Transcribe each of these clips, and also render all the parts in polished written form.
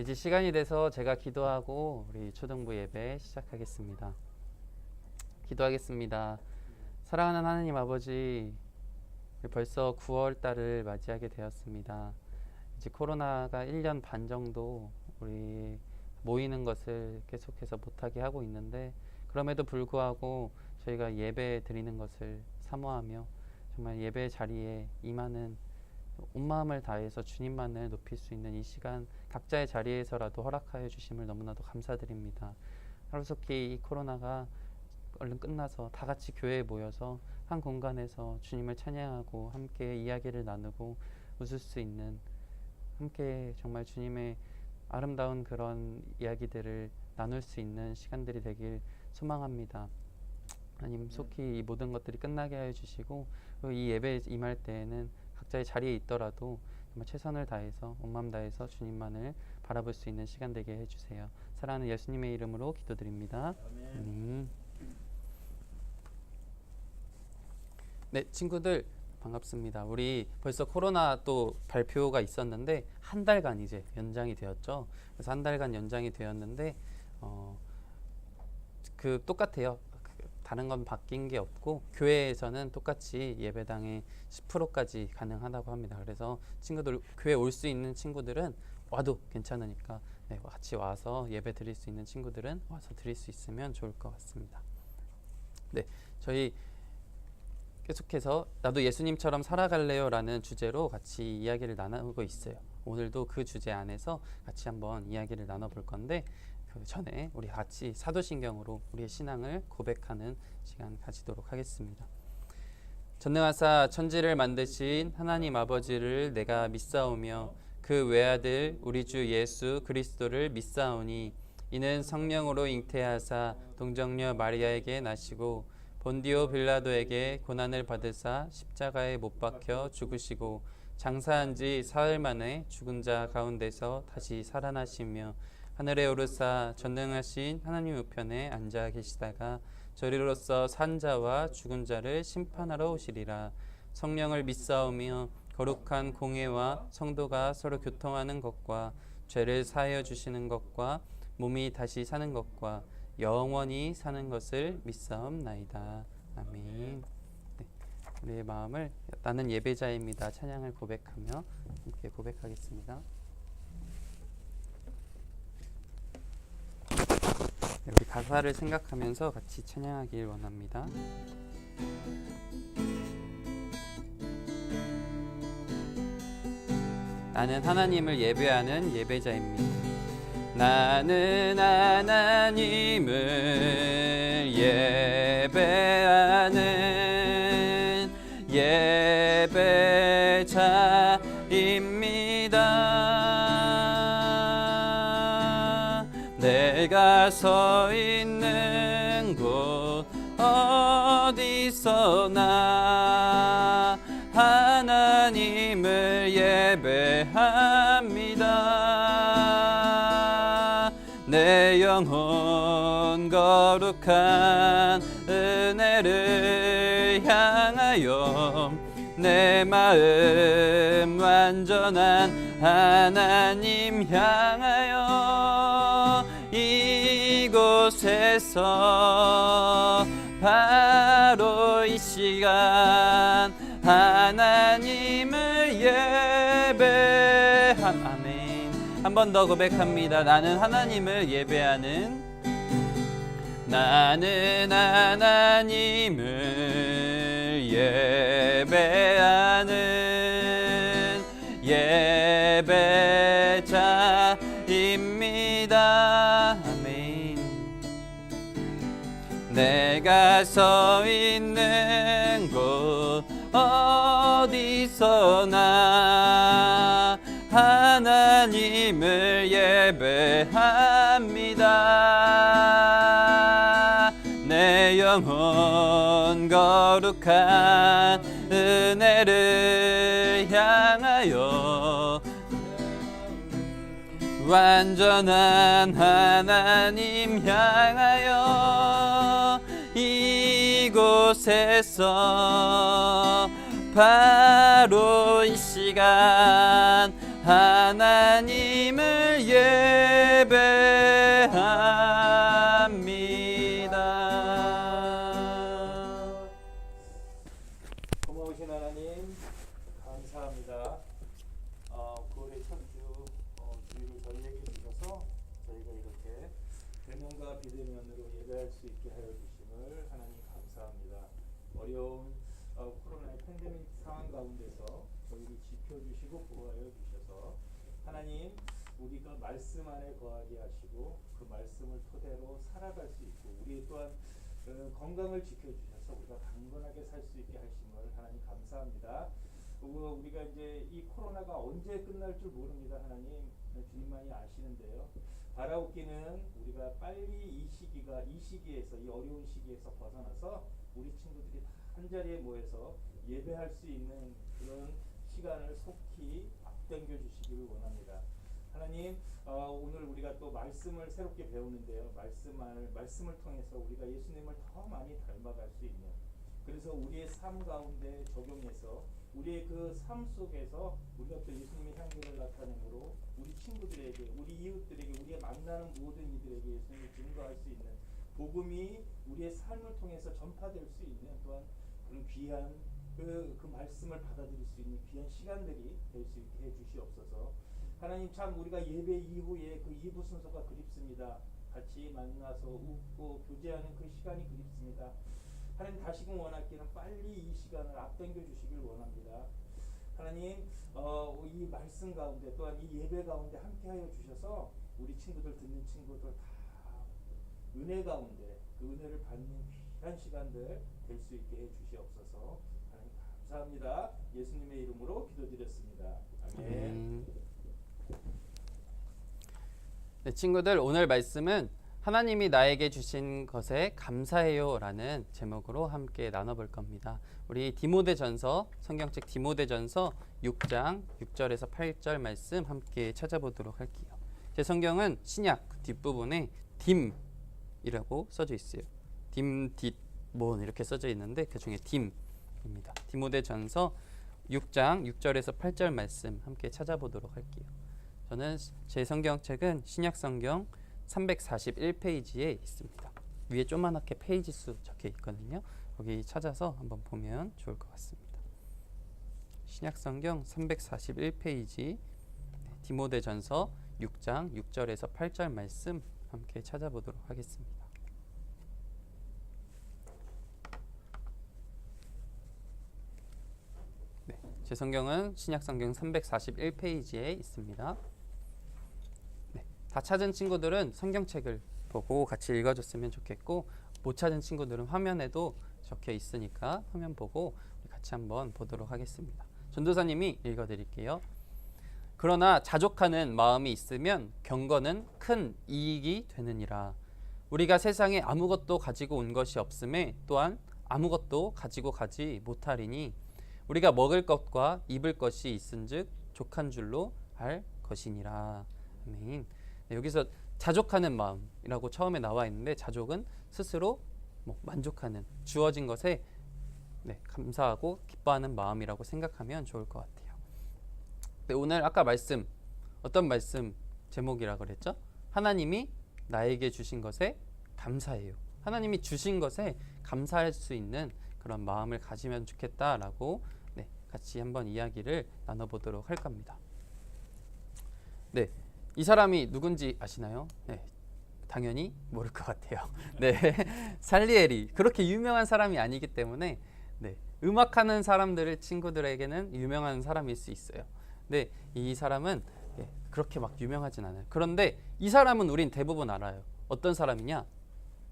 이제 시간이 돼서 제가 기도하고 우리 초등부 예배 시작하겠습니다. 기도하겠습니다. 사랑하는 하나님 아버지, 벌써 9월 달을 맞이하게 되었습니다. 이제 코로나가 1년 반 정도 우리 모이는 것을 계속해서 못하게 하고 있는데, 그럼에도 불구하고 저희가 예배 드리는 것을 사모하며 정말 예배 자리에 임하는 온 마음을 다해서 주님만을 높일 수 있는 이 시간, 각자의 자리에서라도 허락하여 주심을 너무나도 감사드립니다. 하루속히 이 코로나가 얼른 끝나서 다 같이 교회에 모여서 한 공간에서 주님을 찬양하고 함께 이야기를 나누고 웃을 수 있는, 함께 정말 주님의 아름다운 그런 이야기들을 나눌 수 있는 시간들이 되길 소망합니다. 하나님, 속히 이 모든 것들이 끝나게 하여 주시고, 이 예배에 임할 때에는 각자의 자리에 있더라도 정말 최선을 다해서 온 마음 다해서 주님만을 바라볼 수 있는 시간 되게 해주세요. 사랑하는 예수님의 이름으로 기도드립니다. 아멘. 네, 친구들 반갑습니다. 우리 벌써 코로나 또 발표가 있었는데 한 달간 이제 연장이 되었죠. 그래서 한 달간 연장이 되었는데 그 똑같아요. 다른 건 바뀐 게 없고, 교회에서는 똑같이 예배당에 10%까지 가능하다고 합니다. 그래서 친구들, 교회 올 수 있는 친구들은 와도 괜찮으니까 같이 와서 예배 드릴 수 있는 친구들은 와서 드릴 수 있으면 좋을 것 같습니다. 네, 저희 계속해서 나도 예수님처럼 살아갈래요 라는 주제로 같이 이야기를 나누고 있어요. 오늘도 그 주제 안에서 같이 한번 이야기를 나눠볼 건데, 그 전에 우리 같이 사도신경으로 우리의 신앙을 고백하는 시간 가지도록 하겠습니다. 전능하사 천지를 만드신 하나님 아버지를 내가 믿사오며 그 외아들 우리 주 예수 그리스도를 믿사오니, 이는 성령으로 잉태하사 동정녀 마리아에게 나시고 본디오 빌라도에게 고난을 받으사 십자가에 못 박혀 죽으시고 장사한 지 사흘 만에 죽은 자 가운데서 다시 살아나시며 하늘에 오르사 전능하신 하나님 우편에 앉아 계시다가 저리로서 산 자와 죽은 자를 심판하러 오시리라. 성령을 믿사오며 거룩한 공회와 성도가 서로 교통하는 것과 죄를 사하여 주시는 것과 몸이 다시 사는 것과 영원히 사는 것을 믿사옵나이다. 아멘. 네, 우리의 마음을 나는 예배자입니다 찬양을 고백하며 함께 고백하겠습니다. 우리 가사를 생각하면서 같이 찬양하길 원합니다. 나는 하나님을 예배하는 예배자입니다. 나는 하나님을 예배하는 예배자입니다. 내가 서 있는 곳 어디서나 하나님을 예배합니다. 내 영혼 거룩한 은혜를 향하여 내 마음 완전한 하나님 향하여 이곳에서 바로 이 시간 하나님을 예배함. 아멘. 한 번 더 고백합니다. 나는 하나님을 예배하는, 나는 하나님을 예배하는 예배자입니다. 아멘. 내가 서 있는 곳 어디서나 하나님을 예배합니다. 내 영혼 거룩한 은혜를 향하여 완전한 하나님 향하여 이곳에서 바로 이 시간 하나님을 감사합니다. 9월의 첫주 주일을 저희에게 주셔서 저희가 이렇게 대면과 비대면으로 예배할 수 있게 하여 주심을 하나님 감사합니다. 어려운 코로나의 팬데믹 상황 가운데서 저희를 지켜주시고 보호하여 주셔서 하나님 우리가 말씀 안에 거하게 하시고 그 말씀을 토대로 살아갈 수 있고 우리 또한 건강을 지켜주셔서 우리가 강건하게 살 수 있게 하심을 하나님 감사합니다. 우리가 이제 이 코로나가 언제 끝날 줄 모릅니다. 하나님 주님만이 아시는데요. 바라옵기는 우리가 빨리 이 시기에서 이 어려운 시기에서 벗어나서 우리 친구들이 다 한 자리에 모여서 예배할 수 있는 그런 시간을 속히 앞당겨 주시기를 원합니다. 하나님 오늘 우리가 또 말씀을 새롭게 배우는데요. 말씀을 통해서 우리가 예수님을 더 많이 닮아갈 수 있는 그래서 우리의 삶 가운데 적용해서 우리의 그 삶 속에서 우리가 또 예수님의 향기를 나타내므로 우리 친구들에게 우리 이웃들에게 우리가 만나는 모든 이들에게 예수님을 증거할 수 있는 복음이 우리의 삶을 통해서 전파될 수 있는 또한 그런 귀한 그 말씀을 받아들일 수 있는 귀한 시간들이 될 수 있게 해주시옵소서. 하나님 참 우리가 예배 이후에 그 2부 순서가 그립습니다. 같이 만나서 웃고 교제하는 그 시간이 그립습니다. 하나님 다시금 원하기는 빨리 이 시간을 앞당겨 주시길 원합니다. 하나님 이 말씀 가운데 또한 이 예배 가운데 함께하여 주셔서 우리 친구들 듣는 친구들 다 은혜 가운데 그 은혜를 받는 귀한 시간들 될 수 있게 해주시옵소서. 하나님 감사합니다. 예수님의 이름으로 기도드렸습니다. 아멘. 네, 친구들 오늘 말씀은 하나님이 나에게 주신 것에 감사해요 라는 제목으로 함께 나눠볼 겁니다. 우리 디모데전서 성경책 디모데전서 6장 6절에서 8절 말씀 함께 찾아보도록 할게요. 제 성경은 신약 뒷부분에 딤이라고 써져 있어요. 딤, 딧, 몬 이렇게 써져 있는데 그 중에 딤입니다. 디모데전서 6장 6절에서 8절 말씀 함께 찾아보도록 할게요. 저는 제 성경책은 신약 성경 341페이지에 있습니다. 위에 조그맣게 페이지 수 적혀 있거든요. 거기 찾아서 한번 보면 좋을 것 같습니다. 신약 성경 341페이지 디모데전서 6장 6절에서 8절 말씀 함께 찾아보도록 하겠습니다. 네, 제 성경은 신약 성경 341페이지에 있습니다. 다 찾은 친구들은 성경책을 보고 같이 읽어줬으면 좋겠고 못 찾은 친구들은 화면에도 적혀 있으니까 화면 보고 같이 한번 보도록 하겠습니다. 전도사님이 읽어드릴게요. 그러나 자족하는 마음이 있으면 경건은 큰 이익이 되느니라. 우리가 세상에 아무것도 가지고 온 것이 없음에 또한 아무것도 가지고 가지 못하리니 우리가 먹을 것과 입을 것이 있은즉 족한 줄로 알 것이니라. 아멘. 네, 여기서 자족하는 마음이라고 처음에 나와 있는데 자족은 스스로 만족하는 주어진 것에 감사하고 기뻐하는 마음이라고 생각하면 좋을 것 같아요. 네, 오늘 아까 말씀 어떤 말씀 제목이라 그랬죠? 하나님이 나에게 주신 것에 감사해요. 하나님이 주신 것에 감사할 수 있는 그런 마음을 가지면 좋겠다라고 같이 한번 이야기를 나눠보도록 할 겁니다. 네. 이 사람이 누군지 아시나요? 네, 당연히 모를 것 같아요. 네, 살리에리 그렇게 유명한 사람이 아니기 때문에 음악하는 사람들의 친구들에게는 유명한 사람일 수 있어요. 근데 이 사람은 그렇게 막 유명하진 않아요. 그런데 이 사람은 우린 대부분 알아요. 어떤 사람이냐?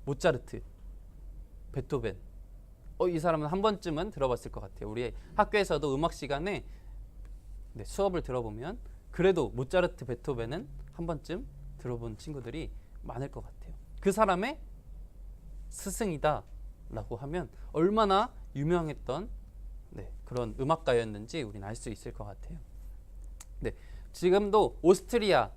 모차르트, 베토벤. 이 사람은 한 번쯤은 들어봤을 것 같아요. 우리 학교에서도 음악 시간에 수업을 들어보면 그래도 모차르트, 베토벤은 한 번쯤 들어본 친구들이 많을 것 같아요. 그 사람의 스승이다 라고 하면 얼마나 유명했던 그런 음악가였는지 우리는 알 수 있을 것 같아요. 지금도 오스트리아의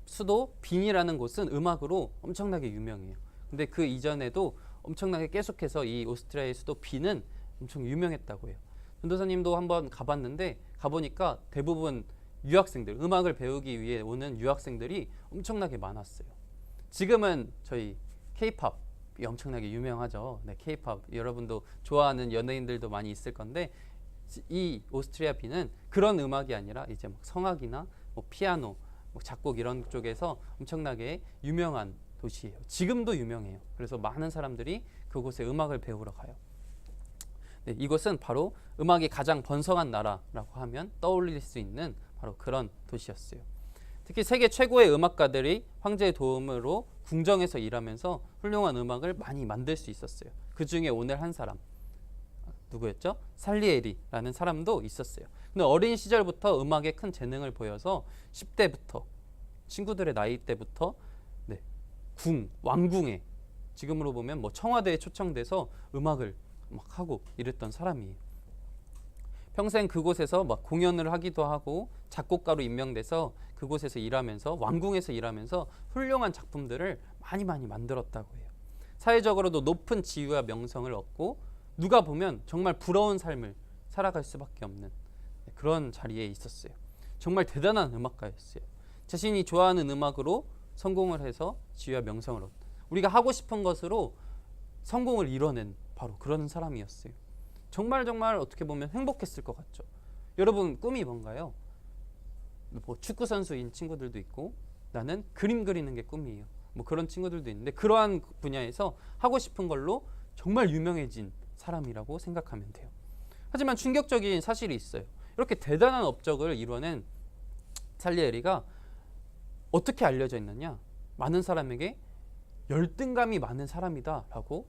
수도 빈이라는 곳은 음악으로 엄청나게 유명해요. 근데 그 이전에도 엄청나게 계속해서 이 오스트리아의 수도 빈은 엄청 유명했다고 해요. 전도사님도 한번 가봤는데 가보니까 대부분 유학생들, 음악을 배우기 위해 오는 유학생들이 엄청나게 많았어요. 지금은 저희 K-팝이 엄청나게 유명하죠. K-팝 여러분도 좋아하는 연예인들도 많이 있을 건데 이 오스트리아 빈은 그런 음악이 아니라 이제 막 성악이나 뭐 피아노, 뭐 작곡 이런 쪽에서 엄청나게 유명한 도시예요. 지금도 유명해요. 그래서 많은 사람들이 그곳에 음악을 배우러 가요. 네, 이곳은 바로 음악이 가장 번성한 나라라고 하면 떠올릴 수 있는 바로 그런 도시였어요. 특히 세계 최고의 음악가들이 황제의 도움으로 궁정에서 일하면서 훌륭한 음악을 많이 만들 수 있었어요. 그 중에 오늘 한 사람 누구였죠? 살리에리라는 사람도 있었어요. 근데 어린 시절부터 음악에 큰 재능을 보여서 10대부터 친구들의 나이 때부터 네, 왕궁에 지금으로 보면 뭐 청와대에 초청돼서 음악을 막 하고 이랬던 사람이에요. 평생 그곳에서 막 공연을 하기도 하고 작곡가로 임명돼서 그곳에서 일하면서 왕궁에서 일하면서 훌륭한 작품들을 많이 만들었다고 해요. 사회적으로도 높은 지위와 명성을 얻고 누가 보면 정말 부러운 삶을 살아갈 수밖에 없는 그런 자리에 있었어요. 정말 대단한 음악가였어요. 자신이 좋아하는 음악으로 성공을 해서 지위와 명성을 얻고 우리가 하고 싶은 것으로 성공을 이뤄낸 바로 그런 사람이었어요. 정말 어떻게 보면 행복했을 것 같죠. 여러분 꿈이 뭔가요? 뭐 축구 선수인 친구들도 있고 나는 그림 그리는 게 꿈이에요. 뭐 그런 친구들도 있는데 그러한 분야에서 하고 싶은 걸로 정말 유명해진 사람이라고 생각하면 돼요. 하지만 충격적인 사실이 있어요. 이렇게 대단한 업적을 이뤄낸 살리에리가 어떻게 알려져 있느냐? 많은 사람에게 열등감이 많은 사람이다라고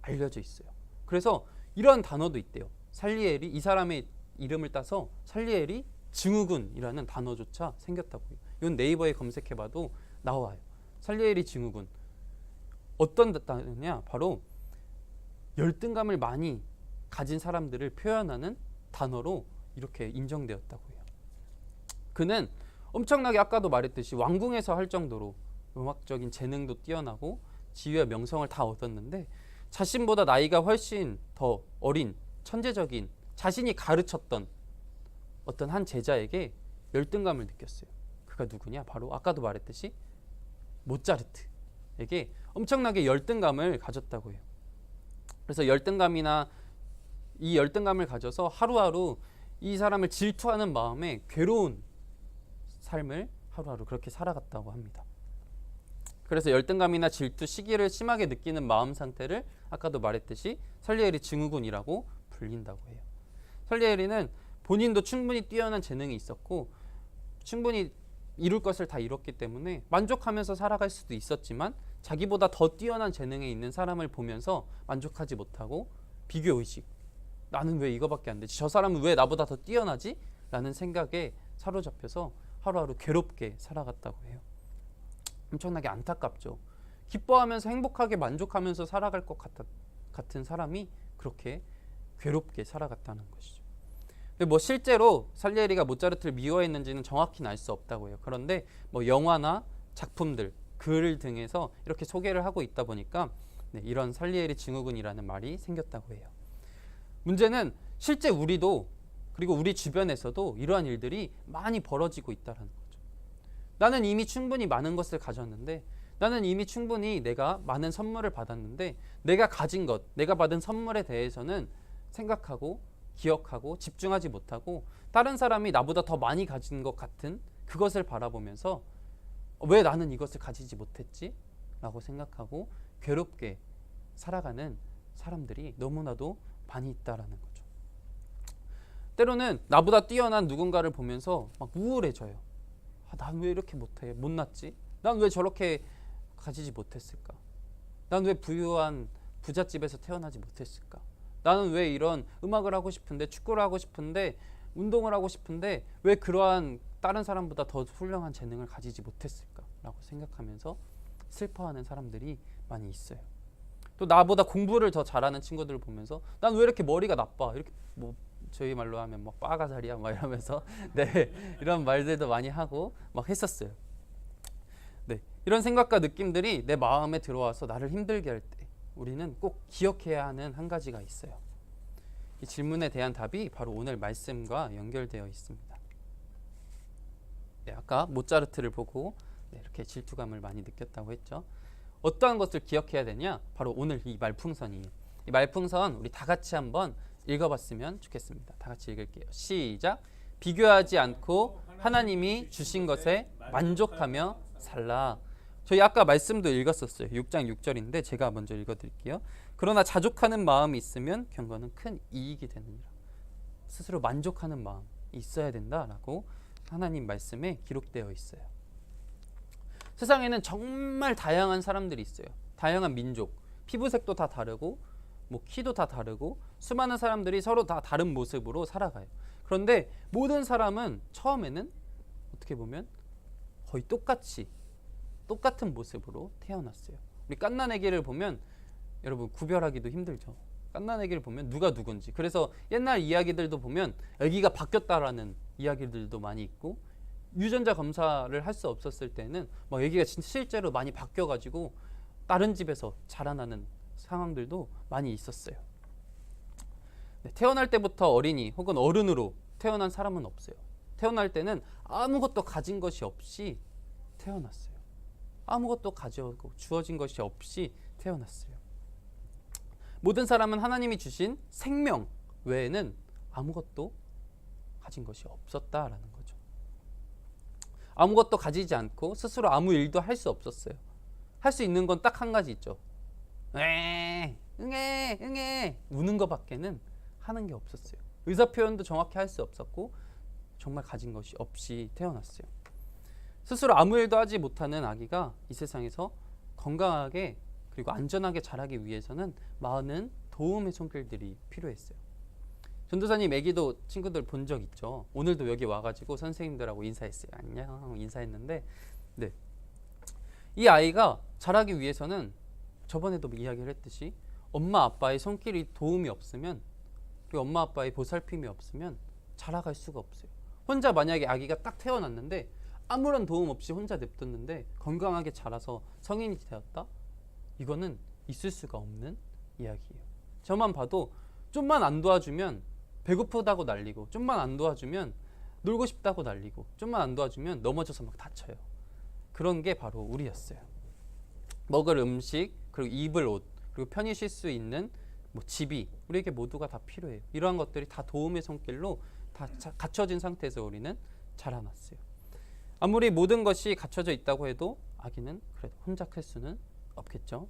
알려져 있어요. 그래서 이런 단어도 있대요. 살리에리, 이 사람의 이름을 따서 살리에리 증후군이라는 단어조차 생겼다고요. 이건 네이버에 검색해봐도 나와요. 살리에리 증후군. 어떤 단어냐? 바로 열등감을 많이 가진 사람들을 표현하는 단어로 이렇게 인정되었다고 해요. 그는 엄청나게 아까도 말했듯이 왕궁에서 할 정도로 음악적인 재능도 뛰어나고 지위와 명성을 다 얻었는데 자신보다 나이가 훨씬 더 어린 천재적인 자신이 가르쳤던 어떤 한 제자에게 열등감을 느꼈어요. 그가 누구냐? 바로 아까도 말했듯이 모차르트에게 엄청나게 열등감을 가졌다고 해요. 그래서 이 열등감을 가져서 하루하루 이 사람을 질투하는 마음에 괴로운 삶을 하루하루 그렇게 살아갔다고 합니다. 그래서 열등감이나 질투, 시기를 심하게 느끼는 마음 상태를 아까도 말했듯이 살리에리 증후군이라고 불린다고 해요. 살리에리는 본인도 충분히 뛰어난 재능이 있었고 충분히 이룰 것을 다 이뤘기 때문에 만족하면서 살아갈 수도 있었지만 자기보다 더 뛰어난 재능에 있는 사람을 보면서 만족하지 못하고 비교의식, 나는 왜 이거밖에 안 되지? 저 사람은 왜 나보다 더 뛰어나지? 라는 생각에 사로잡혀서 하루하루 괴롭게 살아갔다고 해요. 엄청나게 안타깝죠. 기뻐하면서 행복하게 만족하면서 살아갈 것 같은 사람이 그렇게 괴롭게 살아갔다는 것이죠. 근데 뭐 실제로 살리에리가 모차르트를 미워했는지는 정확히는 알 수 없다고 해요. 그런데 뭐 영화나 작품들, 글 등에서 이렇게 소개를 하고 있다 보니까 이런 살리에리 증후군이라는 말이 생겼다고 해요. 문제는 실제 우리도 그리고 우리 주변에서도 이러한 일들이 많이 벌어지고 있다는 거죠. 나는 이미 충분히 많은 것을 가졌는데 나는 이미 충분히 내가 많은 선물을 받았는데 내가 가진 것, 내가 받은 선물에 대해서는 생각하고 기억하고 집중하지 못하고 다른 사람이 나보다 더 많이 가진 것 같은 그것을 바라보면서 왜 나는 이것을 가지지 못했지? 라고 생각하고 괴롭게 살아가는 사람들이 너무나도 많이 있다라는 거죠. 때로는 나보다 뛰어난 누군가를 보면서 막 우울해져요. 난 왜 이렇게 못해? 못났지? 난 왜 저렇게 가지지 못했을까? 난 왜 부유한 부잣집에서 태어나지 못했을까? 나는 왜 이런 음악을 하고 싶은데 축구를 하고 싶은데 운동을 하고 싶은데 왜 그러한 다른 사람보다 더 훌륭한 재능을 가지지 못했을까? 라고 생각하면서 슬퍼하는 사람들이 많이 있어요. 또 나보다 공부를 더 잘하는 친구들을 보면서 난 왜 이렇게 머리가 나빠? 이렇게 뭐 저희 말로 하면 막 빠가자리야 막 이러면서 이런 말들도 많이 하고 막 했었어요. 이런 생각과 느낌들이 내 마음에 들어와서 나를 힘들게 할 때 우리는 꼭 기억해야 하는 한 가지가 있어요. 이 질문에 대한 답이 바로 오늘 말씀과 연결되어 있습니다. 아까 모차르트를 보고 이렇게 질투감을 많이 느꼈다고 했죠. 어떠한 것을 기억해야 되냐? 바로 오늘 이 말풍선이에요. 이 말풍선 우리 다 같이 한번 읽어봤으면 좋겠습니다. 다 같이 읽을게요. 시작. 비교하지 않고 하나님이 주신 것에 만족하며 살라. 저희 아까 말씀도 읽었었어요. 6장 6절인데 제가 먼저 읽어드릴게요. 그러나 자족하는 마음이 있으면 경건은 큰 이익이 되느니라. 스스로 만족하는 마음이 있어야 된다라고 하나님 말씀에 기록되어 있어요. 세상에는 정말 다양한 사람들이 있어요. 다양한 민족, 피부색도 다 다르고 뭐 키도 다 다르고 수많은 사람들이 서로 다 다른 모습으로 살아가요. 그런데 모든 사람은 처음에는 어떻게 보면 거의 똑같은 모습으로 태어났어요. 우리 갓난아기를 보면 여러분 구별하기도 힘들죠. 갓난아기를 보면 누가 누군지. 그래서 옛날 이야기들도 보면 아기가 바뀌었다라는 이야기들도 많이 있고, 유전자 검사를 할 수 없었을 때는 막 아기가 실제로 많이 바뀌어가지고 다른 집에서 자라나는 상황들도 많이 있었어요. 네, 태어날 때부터 어린이 혹은 어른으로 태어난 사람은 없어요. 태어날 때는 아무것도 가진 것이 없이 태어났어요. 아무것도 가져오고 주어진 것이 없이 태어났어요. 모든 사람은 하나님이 주신 생명 외에는 아무것도 가진 것이 없었다라는 거죠. 아무것도 가지지 않고 스스로 아무 일도 할 수 없었어요. 할 수 있는 건 딱 한 가지 있죠. 응애 우는 것밖에는 하는 게 없었어요. 의사 표현도 정확히 할 수 없었고 정말 가진 것이 없이 태어났어요. 스스로 아무 일도 하지 못하는 아기가 이 세상에서 건강하게 그리고 안전하게 자라기 위해서는 많은 도움의 손길들이 필요했어요. 전도사님 아기도 친구들 본 적 있죠. 오늘도 여기 와가지고 선생님들하고 인사했어요. 안녕 인사했는데, 네, 이 아이가 자라기 위해서는 저번에도 이야기를 했듯이 엄마 아빠의 손길이 도움이 없으면, 그리고 엄마 아빠의 보살핌이 없으면 자라갈 수가 없어요. 혼자 만약에 아기가 딱 태어났는데 아무런 도움 없이 혼자 냅뒀는데 건강하게 자라서 성인이 되었다? 이거는 있을 수가 없는 이야기예요. 저만 봐도 좀만 안 도와주면 배고프다고 난리고, 좀만 안 도와주면 놀고 싶다고 난리고, 좀만 안 도와주면 넘어져서 막 다쳐요. 그런 게 바로 우리였어요. 먹을 음식, 그리고 입을 옷, 그리고 편히 쉴 수 있는 뭐 집이 우리에게 모두가 다 필요해요. 이러한 것들이 다 도움의 손길로 다 갖춰진 상태에서 우리는 자라났어요. 아무리 모든 것이 갖춰져 있다고 해도 아기는 그래도 혼자 클 수는 없겠죠.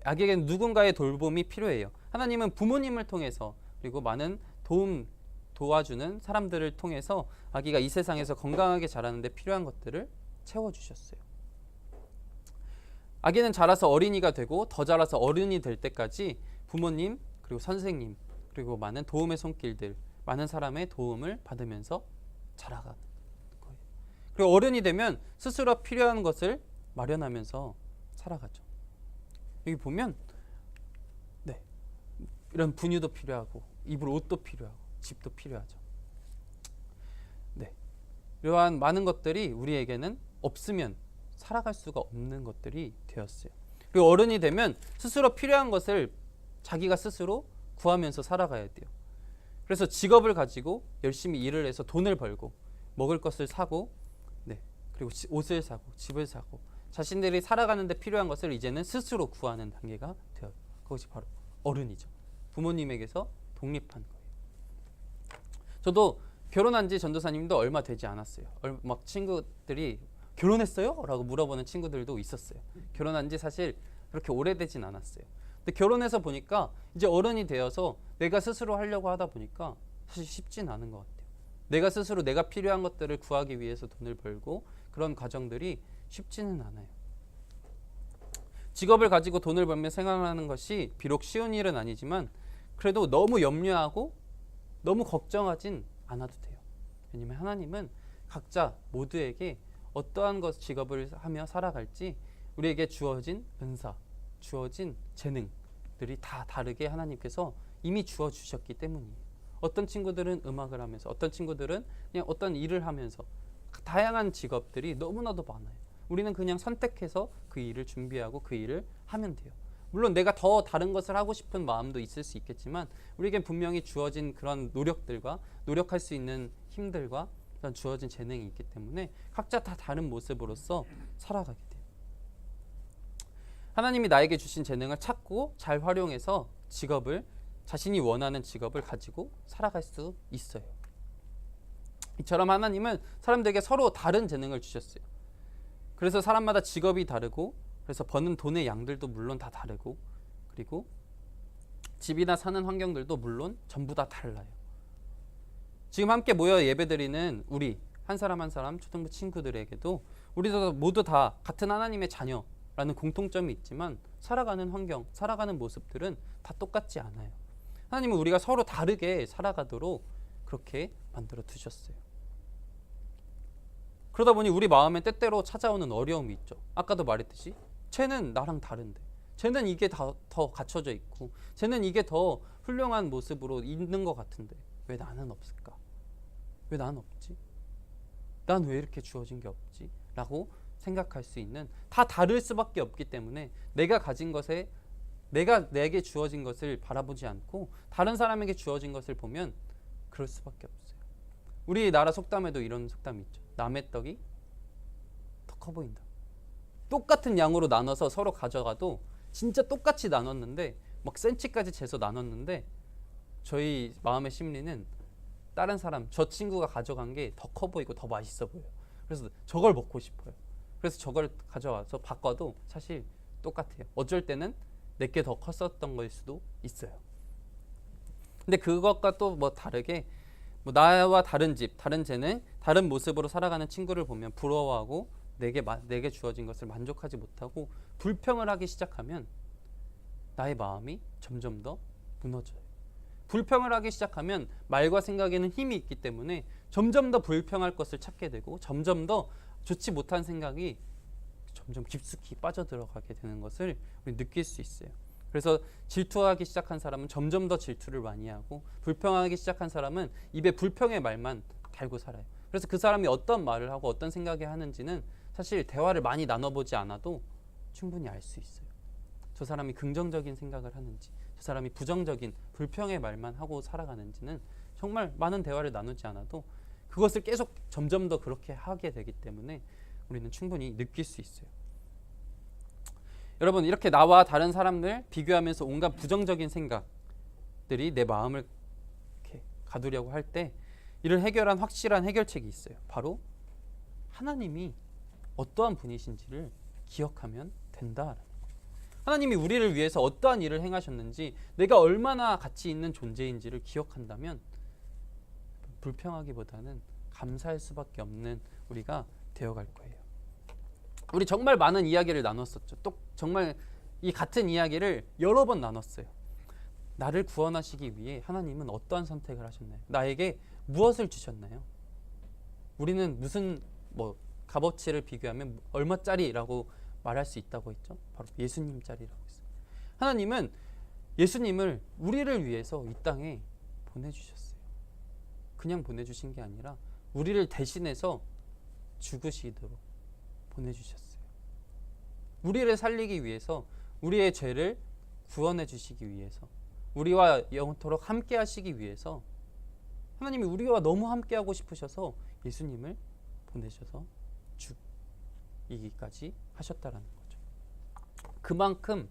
아기에게는 누군가의 돌봄이 필요해요. 하나님은 부모님을 통해서 그리고 많은 도와주는 사람들을 통해서 아기가 이 세상에서 건강하게 자라는데 필요한 것들을 채워주셨어요. 아기는 자라서 어린이가 되고 더 자라서 어른이 될 때까지 부모님 그리고 선생님 그리고 많은 도움의 손길들, 많은 사람의 도움을 받으면서 자라가는 거예요. 그리고 어른이 되면 스스로 필요한 것을 마련하면서 살아가죠. 여기 보면 네, 이런 분유도 필요하고 입을 옷도 필요하고 집도 필요하죠. 네, 이러한 많은 것들이 우리에게는 없으면 살아갈 수가 없는 것들이 되었어요. 그리고 어른이 되면 스스로 필요한 것을 자기가 스스로 구하면서 살아가야 돼요. 그래서 직업을 가지고 열심히 일을 해서 돈을 벌고 먹을 것을 사고, 네, 그리고 옷을 사고 집을 사고 자신들이 살아가는 데 필요한 것을 이제는 스스로 구하는 단계가 되어요. 그것이 바로 어른이죠. 부모님에게서 독립한 거예요. 저도 결혼한 지 전도사님도 얼마 되지 않았어요. 막 친구들이 결혼했어요? 라고 물어보는 친구들도 있었어요. 결혼한 지 사실 그렇게 오래되진 않았어요. 근데 결혼해서 보니까 이제 어른이 되어서 내가 스스로 하려고 하다 보니까 사실 쉽진 않은 것 같아요. 내가 스스로 내가 필요한 것들을 구하기 위해서 돈을 벌고 그런 과정들이 쉽지는 않아요. 직업을 가지고 돈을 벌며 생활하는 것이 비록 쉬운 일은 아니지만 그래도 너무 염려하고 너무 걱정하진 않아도 돼요. 왜냐하면 하나님은 각자 모두에게 어떠한 직업을 하며 살아갈지 우리에게 주어진 은사, 주어진 재능들이 다 다르게 하나님께서 이미 주어주셨기 때문이에요. 어떤 친구들은 음악을 하면서, 어떤 친구들은 그냥 어떤 일을 하면서 다양한 직업들이 너무나도 많아요. 우리는 그냥 선택해서 그 일을 준비하고 그 일을 하면 돼요. 물론 내가 더 다른 것을 하고 싶은 마음도 있을 수 있겠지만 우리에겐 분명히 주어진 그런 노력들과 노력할 수 있는 힘들과 그런 주어진 재능이 있기 때문에 각자 다 다른 모습으로서 살아가게 돼요. 하나님이 나에게 주신 재능을 찾고 잘 활용해서 직업을 자신이 원하는 직업을 가지고 살아갈 수 있어요. 이처럼 하나님은 사람들에게 서로 다른 재능을 주셨어요. 그래서 사람마다 직업이 다르고, 그래서 버는 돈의 양들도 물론 다 다르고, 그리고 집이나 사는 환경들도 물론 전부 다 달라요. 지금 함께 모여 예배드리는 우리 한 사람 한 사람 초등부 친구들에게도 우리도 모두 다 같은 하나님의 자녀라는 공통점이 있지만 살아가는 환경, 살아가는 모습들은 다 똑같지 않아요. 하나님은 우리가 서로 다르게 살아가도록 그렇게 만들어 두셨어요. 그러다 보니 우리 마음에 때때로 찾아오는 어려움이 있죠. 아까도 말했듯이 쟤는 나랑 다른데, 쟤는 이게 더 갖춰져 있고, 쟤는 이게 더 훌륭한 모습으로 있는 것 같은데 왜 나는 없을까? 왜 나는 없지? 난 왜 이렇게 주어진 게 없지? 라고 생각할 수 있는, 다 다를 수밖에 없기 때문에 내가 가진 것에, 내게 주어진 것을 바라보지 않고 다른 사람에게 주어진 것을 보면 그럴 수밖에 없어요. 우리나라 속담에도 이런 속담이 있죠. 남의 떡이 더 커 보인다. 똑같은 양으로 나눠서 서로 가져가도 진짜 똑같이 나눴는데, 막 센치까지 재서 나눴는데 저희 마음의 심리는 다른 사람, 저 친구가 가져간 게 더 커 보이고 더 맛있어 보여요. 그래서 저걸 먹고 싶어요. 그래서 저걸 가져와서 바꿔도 사실 똑같아요. 어쩔 때는 내게 더 컸었던 거일 수도 있어요. 근데 그것과 또 뭐 다르게, 뭐 나와 다른 집, 다른 재능, 다른 모습으로 살아가는 친구를 보면 부러워하고 내게 주어진 것을 만족하지 못하고 불평을 하기 시작하면 나의 마음이 점점 더 무너져요. 불평을 하기 시작하면 말과 생각에는 힘이 있기 때문에 점점 더 불평할 것을 찾게 되고, 점점 더 좋지 못한 생각이 점점 깊숙이 빠져들어가게 되는 것을 우리 느낄 수 있어요. 그래서 질투하기 시작한 사람은 점점 더 질투를 많이 하고, 불평하기 시작한 사람은 입에 불평의 말만 달고 살아요. 그래서 그 사람이 어떤 말을 하고 어떤 생각을 하는지는 사실 대화를 많이 나눠보지 않아도 충분히 알 수 있어요. 저 사람이 긍정적인 생각을 하는지, 저 사람이 부정적인 불평의 말만 하고 살아가는지는 정말 많은 대화를 나누지 않아도 그것을 계속 점점 더 그렇게 하게 되기 때문에 우리는 충분히 느낄 수 있어요. 여러분, 이렇게 나와 다른 사람들 비교하면서 온갖 부정적인 생각들이 내 마음을 이렇게 가두려고 할 때 이를 해결한 확실한 해결책이 있어요. 바로 하나님이 어떠한 분이신지를 기억하면 된다라는 거예요. 하나님이 우리를 위해서 어떠한 일을 행하셨는지, 내가 얼마나 가치 있는 존재인지를 기억한다면 불평하기보다는 감사할 수밖에 없는 우리가 되어갈 거예요. 우리 정말 많은 이야기를 나눴었죠. 또 정말 이 같은 이야기를 여러 번 나눴어요. 나를 구원하시기 위해 하나님은 어떠한 선택을 하셨나요? 나에게 무엇을 주셨나요? 우리는 무슨 값어치를 비교하면 얼마짜리라고 말할 수 있다고 했죠? 바로 예수님짜리라고 했어요. 하나님은 예수님을 우리를 위해서 이 땅에 보내주셨어요. 그냥 보내주신 게 아니라 우리를 대신해서 죽으시도록 보내주셨어요. 우리를 살리기 위해서, 우리의 죄를 구원해 주시기 위해서, 우리와 영원토록 함께 하시기 위해서 하나님이 우리와 너무 함께 하고 싶으셔서 예수님을 보내셔서 죽이기까지 하셨다라는 거죠. 그만큼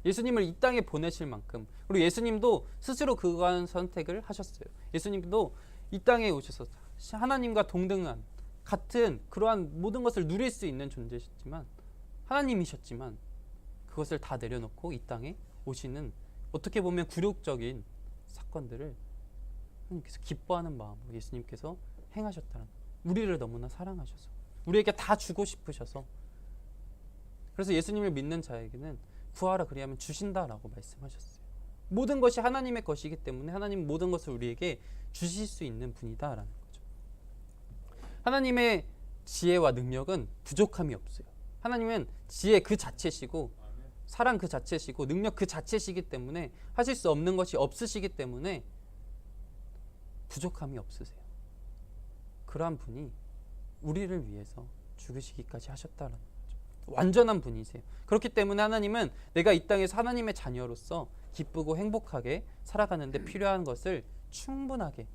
예수님을 이 땅에 보내실 만큼, 그리고 예수님도 스스로 그러한 선택을 하셨어요. 예수님도 이 땅에 오셔서 하나님과 동등한 같은 그러한 모든 것을 누릴 수 있는 존재셨지만, 하나님이셨지만 그것을 다 내려놓고 이 땅에 오시는, 어떻게 보면 굴욕적인 사건들을 하나님께서 기뻐하는 마음으로 예수님께서 행하셨다는 거예요. 우리를 너무나 사랑하셔서, 우리에게 다 주고 싶으셔서. 그래서 예수님을 믿는 자에게는 구하라 그리하면 주신다라고 말씀하셨어요. 모든 것이 하나님의 것이기 때문에 하나님은 모든 것을 우리에게 주실 수 있는 분이다라는 거죠. 하나님의 지혜와 능력은 부족함이 없어요. 하나님은 지혜 그 자체시고, 사랑 그 자체시고, 능력 그 자체시기 때문에 하실 수 없는 것이 없으시기 때문에 부족함이 없으세요. 그러한 분이 우리를 위해서 죽으시기까지 하셨다는 거죠. 완전한 분이세요. 그렇기 때문에 하나님은 내가 이 땅에서 하나님의 자녀로서 기쁘고 행복하게 살아가는데 필요한 것을 충분하게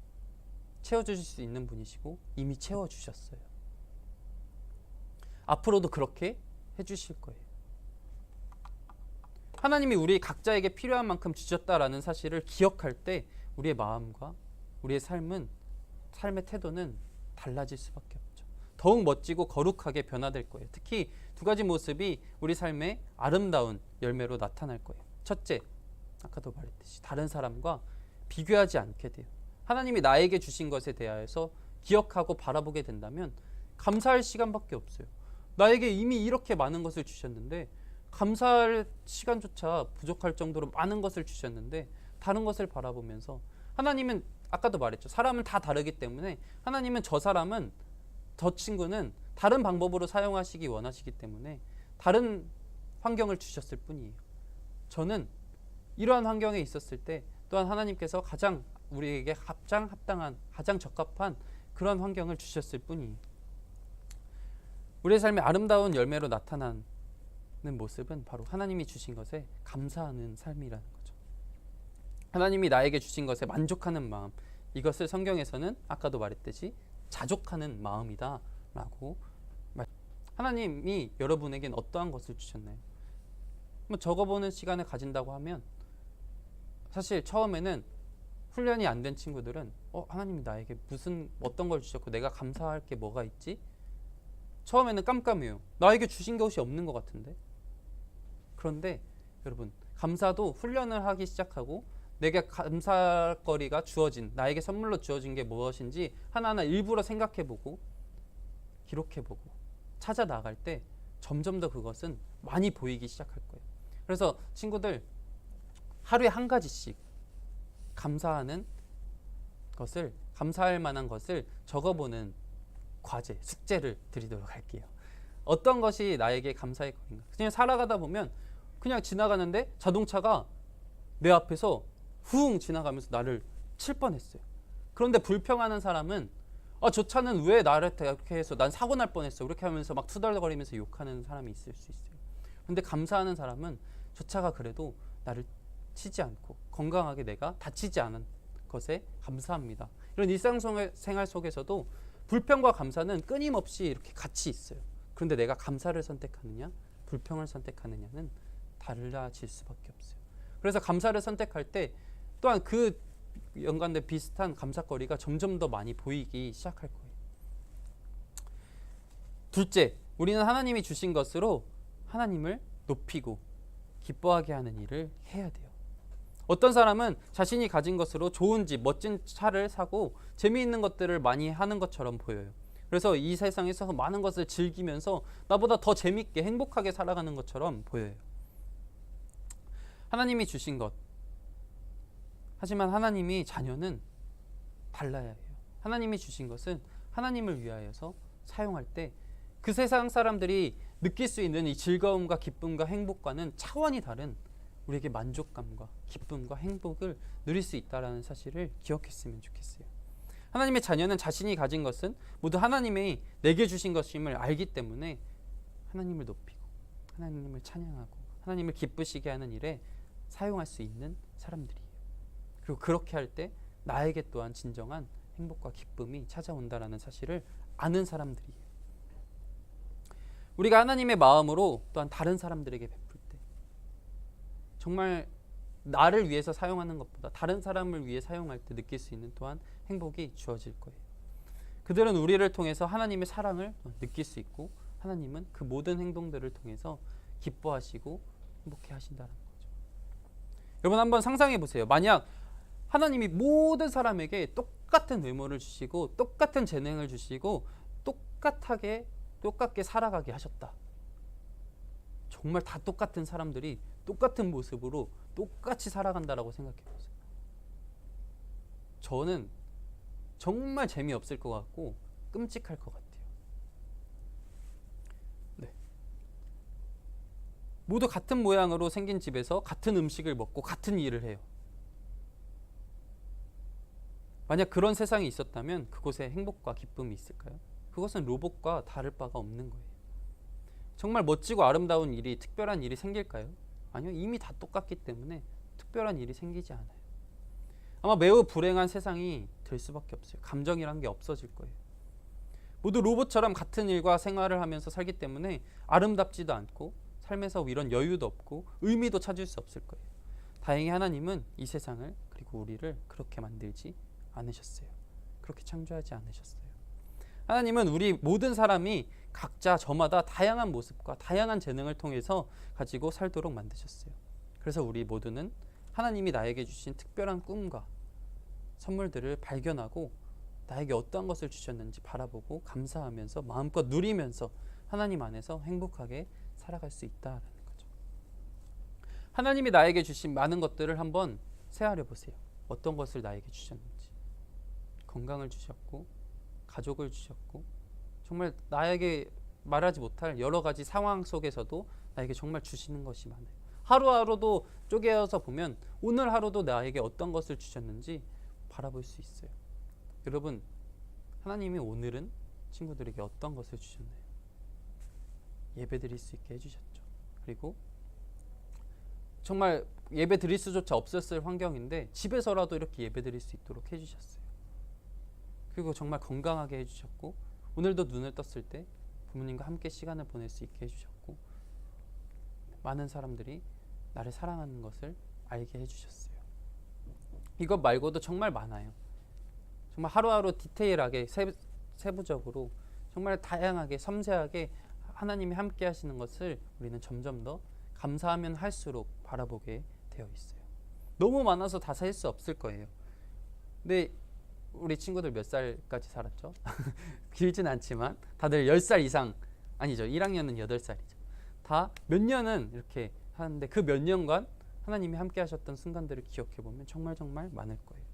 채워주실 수 있는 분이시고 이미 채워주셨어요. 앞으로도 그렇게 해주실 거예요. 하나님이 우리 각자에게 필요한 만큼 주셨다라는 사실을 기억할 때 우리의 마음과 우리의 삶의 태도는 달라질 수밖에 없죠. 더욱 멋지고 거룩하게 변화될 거예요. 특히 두 가지 모습이 우리 삶의 아름다운 열매로 나타날 거예요. 첫째, 아까도 말했듯이 다른 사람과 비교하지 않게 돼요. 하나님이 나에게 주신 것에 대하여서 기억하고 바라보게 된다면 감사할 시간밖에 없어요. 나에게 이미 이렇게 많은 것을 주셨는데 감사할 시간조차 부족할 정도로 많은 것을 주셨는데 다른 것을 바라보면서 하나님은 아까도 말했죠. 사람은 다 다르기 때문에 하나님은 저 친구는 다른 방법으로 사용하시기 원하시기 때문에 다른 환경을 주셨을 뿐이에요. 저는 이러한 환경에 있었을 때 또한 하나님께서 우리에게 가장 합당한, 가장 적합한 그런 환경을 주셨을 뿐이에요. 우리의 삶의 아름다운 열매로 나타나는 모습은 바로 하나님이 주신 것에 감사하는 삶이라는 거죠. 하나님이 나에게 주신 것에 만족하는 마음, 이것을 성경에서는 아까도 말했듯이 자족하는 마음이다 라고 하나님이 여러분에겐 어떠한 것을 주셨나요? 한번 적어보는 시간을 가진다고 하면 사실 처음에는 훈련이 안 된 친구들은 하나님이 나에게 어떤 걸 주셨고 내가 감사할 게 뭐가 있지? 처음에는 깜깜해요. 나에게 주신 것이 없는 것 같은데. 그런데 여러분, 감사도 훈련을 하기 시작하고 내게 감사할 거리가 주어진, 나에게 선물로 주어진 게 무엇인지 하나하나 일부러 생각해보고 기록해보고 찾아 나갈 때 점점 더 그것은 많이 보이기 시작할 거예요. 그래서 친구들, 하루에 한 가지씩 감사할 만한 것을 적어보는 과제, 숙제를 드리도록 할게요. 어떤 것이 나에게 감사의 거리인가? 그냥 살아가다 보면 그냥 지나가는데 자동차가 내 앞에서 훅 지나가면서 나를 칠 뻔했어요. 그런데 불평하는 사람은 저 차는 왜 나를 이렇게 해서 난 사고 날 뻔했어. 그렇게 하면서 막 투덜거리면서 욕하는 사람이 있을 수 있어요. 그런데 감사하는 사람은 저 차가 그래도 나를 치지 않고 건강하게 내가 다치지 않은 것에 감사합니다. 이런 일상생활 속에서도 불평과 감사는 끊임없이 이렇게 같이 있어요. 그런데 내가 감사를 선택하느냐 불평을 선택하느냐는 달라질 수밖에 없어요. 그래서 감사를 선택할 때 또한 그 연관된 비슷한 감사거리가 점점 더 많이 보이기 시작할 거예요. 둘째, 우리는 하나님이 주신 것으로 하나님을 높이고 기뻐하게 하는 일을 해야 돼요. 어떤 사람은 자신이 가진 것으로 좋은 집, 멋진 차를 사고 재미있는 것들을 많이 하는 것처럼 보여요. 그래서 이 세상에서 많은 것을 즐기면서 나보다 더 재밌게 행복하게 살아가는 것처럼 보여요. 하나님이 주신 것, 하지만 하나님이 자녀는 달라야 해요. 하나님이 주신 것은 하나님을 위하여서 사용할 때 그 세상 사람들이 느낄 수 있는 이 즐거움과 기쁨과 행복과는 차원이 다른 우리에게 만족감과 기쁨과 행복을 누릴 수 있다는 사실을 기억했으면 좋겠어요. 하나님의 자녀는 자신이 가진 것은 모두 하나님이 내게 주신 것임을 알기 때문에 하나님을 높이고 하나님을 찬양하고 하나님을 기쁘시게 하는 일에 사용할 수 있는 사람들이에요. 그리고 그렇게 할 때 나에게 또한 진정한 행복과 기쁨이 찾아온다는 사실을 아는 사람들이에요. 우리가 하나님의 마음으로 또한 다른 사람들에게 베풀 때 정말 나를 위해서 사용하는 것보다 다른 사람을 위해 사용할 때 느낄 수 있는 또한 행복이 주어질 거예요. 그들은 우리를 통해서 하나님의 사랑을 느낄 수 있고 하나님은 그 모든 행동들을 통해서 기뻐하시고 행복해 하신다는 거죠. 여러분 한번 상상해 보세요. 만약 하나님이 모든 사람에게 똑같은 외모를 주시고 똑같은 재능을 주시고 똑같게 살아가게 하셨다. 정말 다 똑같은 사람들이 똑같은 모습으로 똑같이 살아간다라고 생각해 보세요. 저는 정말 재미없을 것 같고 끔찍할 것 같아요. 네. 모두 같은 모양으로 생긴 집에서 같은 음식을 먹고 같은 일을 해요. 만약 그런 세상이 있었다면 그곳에 행복과 기쁨이 있을까요? 그것은 로봇과 다를 바가 없는 거예요. 정말 멋지고 아름다운 일이, 특별한 일이 생길까요? 아니요. 이미 다 똑같기 때문에 특별한 일이 생기지 않아요. 아마 매우 불행한 세상이 될 수밖에 없어요. 감정이란 게 없어질 거예요. 모두 로봇처럼 같은 일과 생활을 하면서 살기 때문에 아름답지도 않고 삶에서 이런 여유도 없고 의미도 찾을 수 없을 거예요. 다행히 하나님은 이 세상을 그리고 우리를 그렇게 만들지 않으셨어요. 그렇게 창조하지 않으셨어요. 하나님은 우리 모든 사람이 각자 저마다 다양한 모습과 다양한 재능을 통해서 가지고 살도록 만드셨어요. 그래서 우리 모두는 하나님이 나에게 주신 특별한 꿈과 선물들을 발견하고 나에게 어떠한 것을 주셨는지 바라보고 감사하면서 마음껏 누리면서 하나님 안에서 행복하게 살아갈 수 있다라는 거죠. 하나님이 나에게 주신 많은 것들을 한번 세아려 보세요. 어떤 것을 나에게 주셨는지. 건강을 주셨고 가족을 주셨고 정말 나에게 말하지 못할 여러 가지 상황 속에서도 나에게 정말 주시는 것이 많아요. 하루하루도 쪼개어서 보면 오늘 하루도 나에게 어떤 것을 주셨는지 바라볼 수 있어요. 여러분, 하나님이 오늘은 친구들에게 어떤 것을 주셨나요? 예배 드릴 수 있게 해주셨죠. 그리고 정말 예배 드릴 수조차 없었을 환경인데 집에서라도 이렇게 예배 드릴 수 있도록 해주셨어요. 그리고 정말 건강하게 해주셨고 오늘도 눈을 떴을 때 부모님과 함께 시간을 보낼 수 있게 해주셨고 많은 사람들이 나를 사랑하는 것을 알게 해주셨어요. 이것 말고도 정말 많아요. 정말 하루하루 디테일하게 세부적으로 정말 다양하게 섬세하게 하나님이 함께 하시는 것을 우리는 점점 더 감사하면 할수록 바라보게 되어 있어요. 너무 많아서 다 셀 수 없을 거예요. 근데 우리 친구들 몇 살까지 살았죠? 길진 않지만 다들 10살 이상, 아니죠, 1학년은 8살이죠. 다 몇 년은 이렇게 하는데 그 몇 년간 하나님이 함께 하셨던 순간들을 기억해 보면 정말 정말 많을 거예요.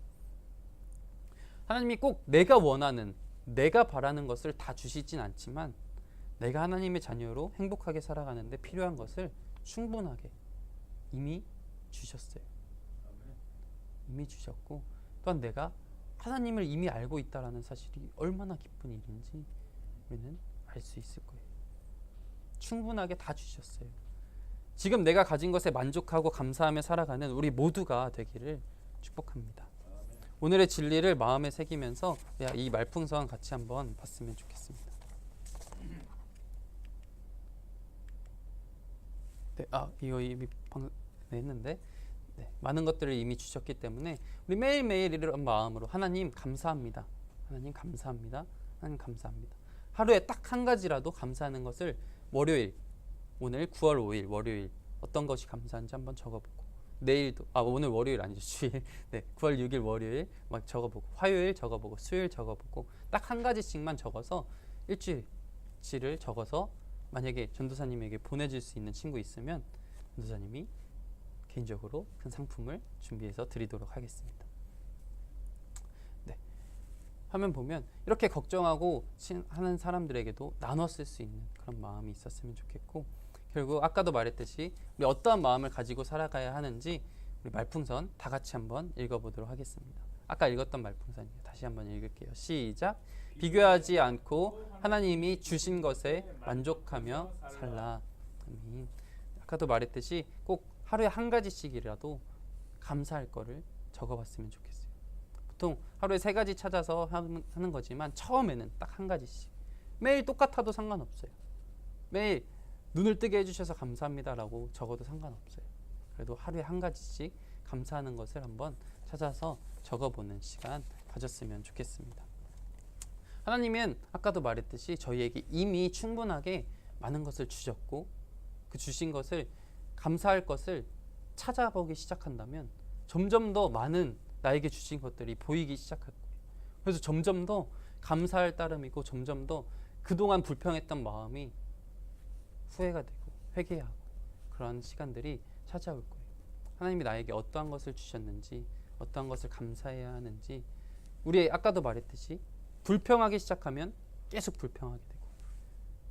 하나님이 꼭 내가 원하는, 내가 바라는 것을 다 주시진 않지만 내가 하나님의 자녀로 행복하게 살아가는데 필요한 것을 충분하게 이미 주셨어요. 이미 주셨고 또한 내가 하나님을 이미 알고 있다라는 사실이 얼마나 기쁜 일인지 우리는 알 수 있을 거예요. 충분하게 다 주셨어요. 지금 내가 가진 것에 만족하고 감사하며 살아가는 우리 모두가 되기를 축복합니다. 오늘의 진리를 마음에 새기면서 이 말풍선 같이 한번 봤으면 좋겠습니다. 네, 이거 이미 했는데 많은 것들을 이미 주셨기 때문에 우리 매일매일 이런 마음으로 하나님 감사합니다. 하나님 감사합니다. 하나님 감사합니다. 하루에 딱 한 가지라도 감사하는 것을 월요일, 오늘 9월 5일 월요일 어떤 것이 감사한지 한번 적어보고 내일도 오늘 월요일 아니죠, 주일. 네, 9월 6일 월요일 막 적어보고 화요일 적어보고 수요일 적어보고 딱 한 가지씩만 적어서 일주일치를 적어서 만약에 전도사님에게 보내줄 수 있는 친구 있으면 전도사님이 개인적으로 큰 상품을 준비해서 드리도록 하겠습니다. 네, 화면 보면 이렇게 걱정하고 하는 사람들에게도 나눠 쓸 수 있는 그런 마음이 있었으면 좋겠고, 결국 아까도 말했듯이 우리 어떠한 마음을 가지고 살아가야 하는지 우리 말풍선 다 같이 한번 읽어보도록 하겠습니다. 아까 읽었던 말풍선이에요. 다시 한번 읽을게요. 시작. 비교하지 않고 하나님이 주신 것에 만족하며 살라. 아멘. 아까도 말했듯이 꼭 하루에 한 가지씩이라도 감사할 거를 적어봤으면 좋겠어요. 보통 하루에 3가지 찾아서 하는 거지만 처음에는 딱 한 가지씩. 매일 똑같아도 상관없어요. 매일 눈을 뜨게 해주셔서 감사합니다라고 적어도 상관없어요. 그래도 하루에 한 가지씩 감사하는 것을 한번 찾아서 적어보는 시간 가졌으면 좋겠습니다. 하나님은 아까도 말했듯이 저희에게 이미 충분하게 많은 것을 주셨고 그 주신 것을 감사할 것을 찾아보기 시작한다면 점점 더 많은 나에게 주신 것들이 보이기 시작할 거예요. 그래서 점점 더 감사할 따름이고 점점 더 그동안 불평했던 마음이 후회가 되고 회개하고 그런 시간들이 찾아올 거예요. 하나님이 나에게 어떠한 것을 주셨는지 어떠한 것을 감사해야 하는지, 우리 아까도 말했듯이 불평하기 시작하면 계속 불평하게 되고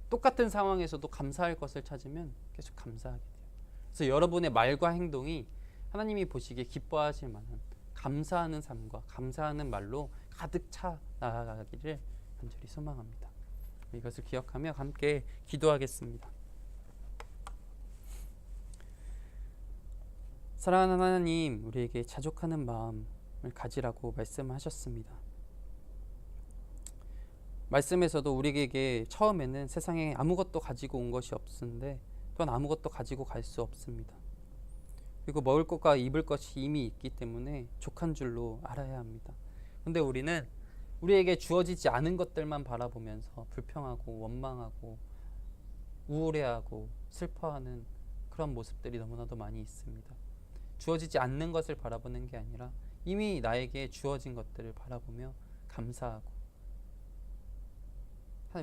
똑같은 상황에서도 감사할 것을 찾으면 계속 감사하게 돼요. 그래서 여러분의 말과 행동이 하나님이 보시기에 기뻐하실 만한 감사하는 삶과 감사하는 말로 가득 차 나아가기를 간절히 소망합니다. 이것을 기억하며 함께 기도하겠습니다. 사랑하는 하나님, 우리에게 자족하는 마음을 가지라고 말씀하셨습니다. 말씀에서도 우리에게 처음에는 세상에 아무것도 가지고 온 것이 없는데 또한 아무것도 가지고 갈 수 없습니다. 그리고 먹을 것과 입을 것이 이미 있기 때문에 족한 줄로 알아야 합니다. 근데 우리는 우리에게 주어지지 않은 것들만 바라보면서 불평하고 원망하고 우울해하고 슬퍼하는 그런 모습들이 너무나도 많이 있습니다. 주어지지 않는 것을 바라보는 게 아니라 이미 나에게 주어진 것들을 바라보며 감사하고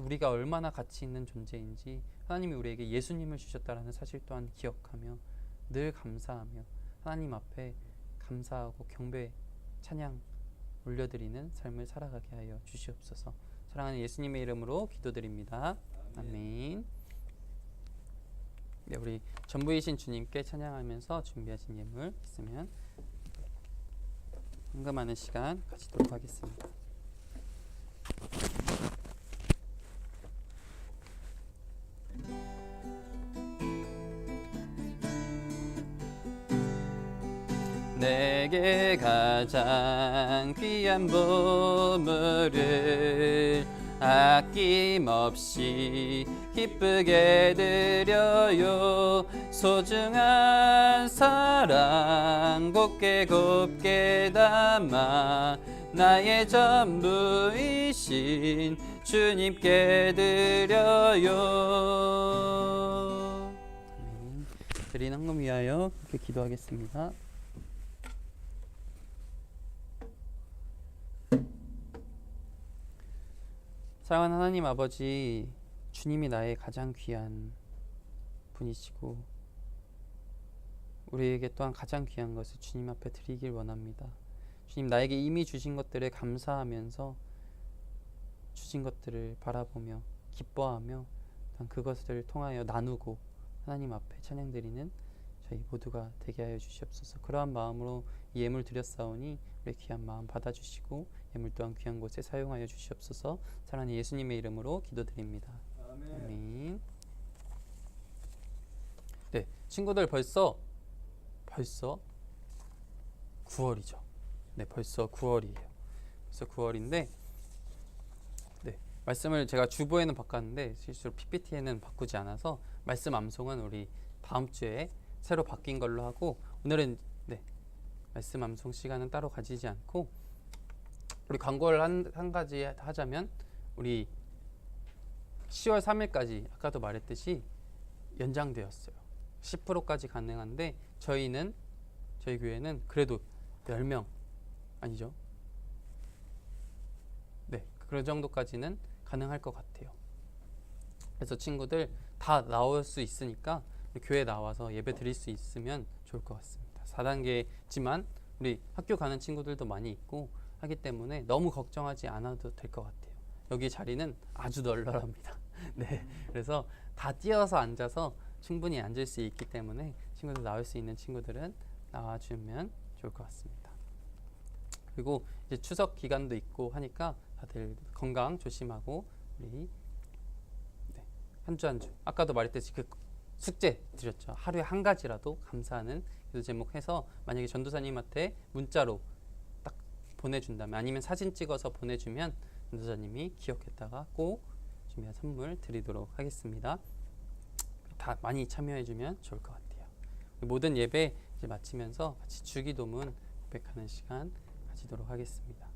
우리가 얼마나 가치 있는 존재인지 하나님이 우리에게 예수님을 주셨다는 사실 또한 기억하며 늘 감사하며 하나님 앞에 감사하고 경배, 찬양 올려드리는 삶을 살아가게 하여 주시옵소서. 사랑하는 예수님의 이름으로 기도드립니다. 아멘. 네, 우리 전부이신 주님께 찬양하면서 준비하신 예물 있으면 헌금하는 시간 가지도록 하겠습니다. 내게 가장 귀한 보물을 아낌없이 기쁘게 드려요. 소중한 사랑 곱게 담아 나의 전부이신 주님께 드려요. 드린 헌금 위하여 그렇게 기도하겠습니다. 사랑하는 하나님 아버지, 주님이 나의 가장 귀한 분이시고 우리에게 또한 가장 귀한 것을 주님 앞에 드리길 원합니다. 주님, 나에게 이미 주신 것들에 감사하면서 주신 것들을 바라보며 기뻐하며 또한 그것을 통하여 나누고 하나님 앞에 찬양드리는 저희 모두가 되게 하여 주시옵소서. 그러한 마음으로 이 예물 드렸사오니 우리 귀한 마음 받아주시고 예물 또한 귀한 곳에 사용하여 주시옵소서. 사랑하는 예수님의 이름으로 기도드립니다. 아멘. 네, 친구들 벌써 9월이죠. 네, 벌써 9월이에요. 벌써 9월인데 네, 말씀을 제가 주보에는 바꿨는데 실수로 PPT에는 바꾸지 않아서 말씀 암송은 우리 다음 주에 새로 바뀐 걸로 하고 오늘은 네, 말씀 암송 시간은 따로 가지지 않고 우리 광고를 한 가지 하자면 우리 10월 3일까지 아까도 말했듯이 연장되었어요. 10%까지 가능한데 저희 교회는 그래도 10명 아니죠? 네, 그 정도까지는 가능할 것 같아요. 그래서 친구들 다 나올 수 있으니까 우리 교회 나와서 예배 드릴 수 있으면 좋을 것 같습니다. 4단계지만 우리 학교 가는 친구들도 많이 있고 하기 때문에 너무 걱정하지 않아도 될 것 같아요. 여기 자리는 아주 널널합니다. 네, 그래서 다 뛰어서 앉아서 충분히 앉을 수 있기 때문에 친구들 나올 수 있는 친구들은 나와주면 좋을 것 같습니다. 그리고 이제 추석 기간도 있고 하니까 다들 건강 조심하고 우리 한 주 한 주 아까도 말했듯이 그 숙제 드렸죠. 하루에 한 가지라도 감사하는 기도 제목 해서 만약에 전도사님한테 문자로 딱 보내준다면 아니면 사진 찍어서 보내주면 전도사님이 기억했다가 꼭 준비한 선물 드리도록 하겠습니다. 다 많이 참여해주면 좋을 것 같아요. 모든 예배 이제 마치면서 같이 주기도문 고백하는 시간 가지도록 하겠습니다.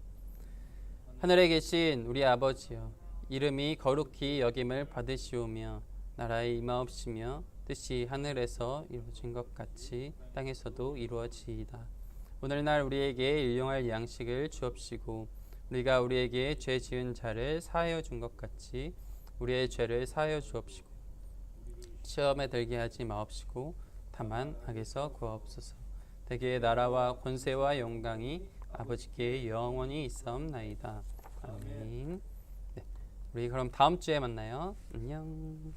하늘에 계신 우리 아버지여, 이름이 거룩히 여김을 받으시오며 나라의 임하옵시며 뜻이 하늘에서 이루어진 것 같이 땅에서도 이루어지이다. 오늘날 우리에게 일용할 양식을 주옵시고 우리가 우리에게 죄 지은 자를 사하여 준 것 같이 우리의 죄를 사하여 주옵시고 시험에 들게 하지 마옵시고 다만 악에서 구하옵소서. 대개의 나라와 권세와 영광이 아버지께 영원히 있사옵나이다. 아멘. 네, 우리 그럼 다음 주에 만나요. 안녕.